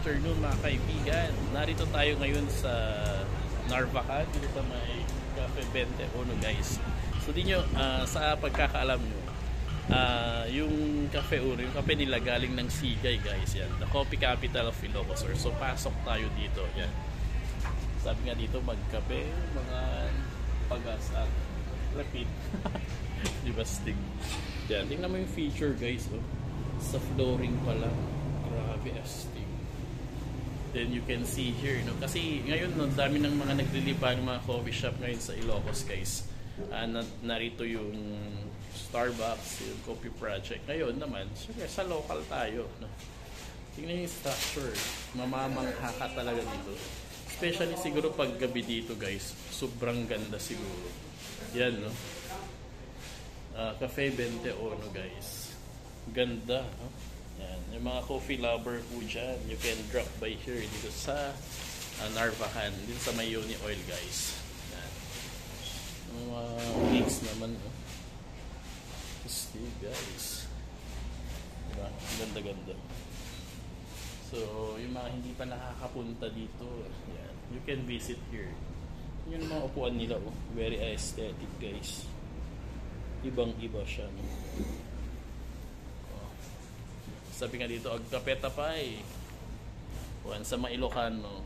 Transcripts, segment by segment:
afternoon mga kaibigan. Narito tayo ngayon sa Narvacan, dito sa may Cafe 21 guys. So di nyo, sa pagkakaalam nyo, yung Cafe Uno, yung kape nila galing ng Sigay guys. Yan, the coffee capital of Ilocos. So pasok tayo dito. Yan. Sabi nga dito magkape, mga pag-asa, lapit. Di ba stig? Yan, tingnan mo yung feature guys. Oh. Sa flooring pala. Grabe astig. Then you can see here, no? Kasi ngayon, no, dami ng mga naglilipa ng mga coffee shop ngayon sa Ilocos guys. Narito yung Starbucks, yung Coffee Project. Ngayon naman, syempre sa local tayo, no? Tingnan yung structure. Mamamangha ka talaga dito. Especially siguro pag gabi dito guys. Sobrang ganda siguro. Yan, no? Cafe 21 guys. Ganda, no? Yan. Yung mga coffee lover po dyan, you can drop by here dito sa Narvacan, dito sa may Uni Oil guys. Yan. Yung mga gigs naman, no? See guys, diba? Ganda-ganda. So yung mga hindi pa nakakapunta dito, yan, you can visit here. Yung mga upuan nila, oh, very aesthetic guys. Ibang-iba siya, no? Oh. Sabi nga dito, agkapeta pa eh. Kuhan sa mga Ilocano,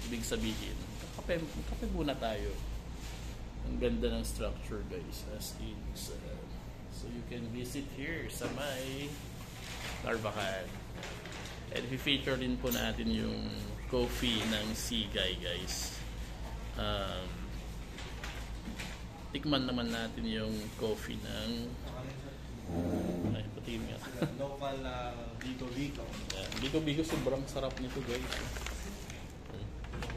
ibig sabihin, kape muna tayo. Ang ganda ng structure guys, as in, so you can visit here sa may Narvacan. And i-feature din po natin yung coffee ng Sigay guys. Tikman naman natin yung coffee ng ay, pati nga. Local Bigo Bigo. Bigo sobrang sarap nito guys.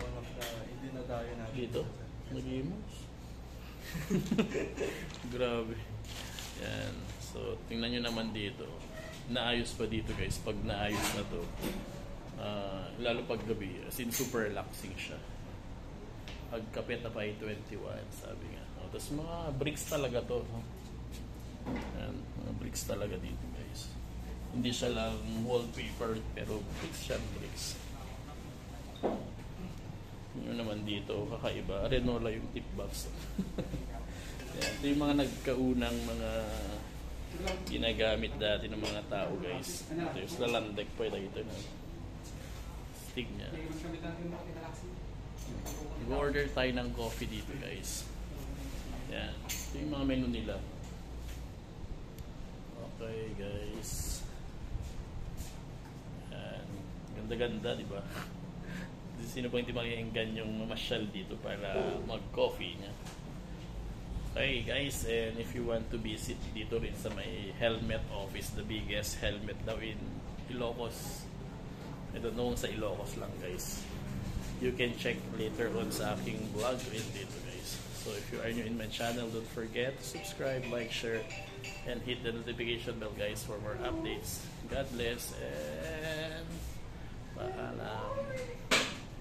One of the idinadayo natin. Dito? Nag-imos? Grabe. Yan. So, tingnan nyo naman dito. Naayos pa dito guys. Pag naayos na to, lalo pag gabi, as in super relaxing siya. Pagkape na pa 21, sabi nga. Tapos mga bricks talaga to. Yan. Mga bricks talaga dito guys. Hindi siya lang wallpaper, pero bricks siya, bricks. Yun naman dito, kakaiba. Renola yung tip box. Yan. Ito yung mga nagkaunang mga ginagamit dati ng mga tao guys. Ito yung lalandek po ito na stick niya. Mag-order tayo ng coffee dito guys. Yan. Ito yung mga menu nila. Okay guys. Yan. Ganda-ganda diba? Sino po hindi mag-enggan yung mamasyal dito para mag-coffee niya. Okay guys, and if you want to visit dito rin sa may helmet office, the biggest helmet daw in Ilocos. I don't know sa Ilocos lang guys. You can check later on sa aking vlog dito guys. So if you are new in my channel, don't forget to subscribe, like, share, and hit the notification bell guys for more updates. God bless and paalam.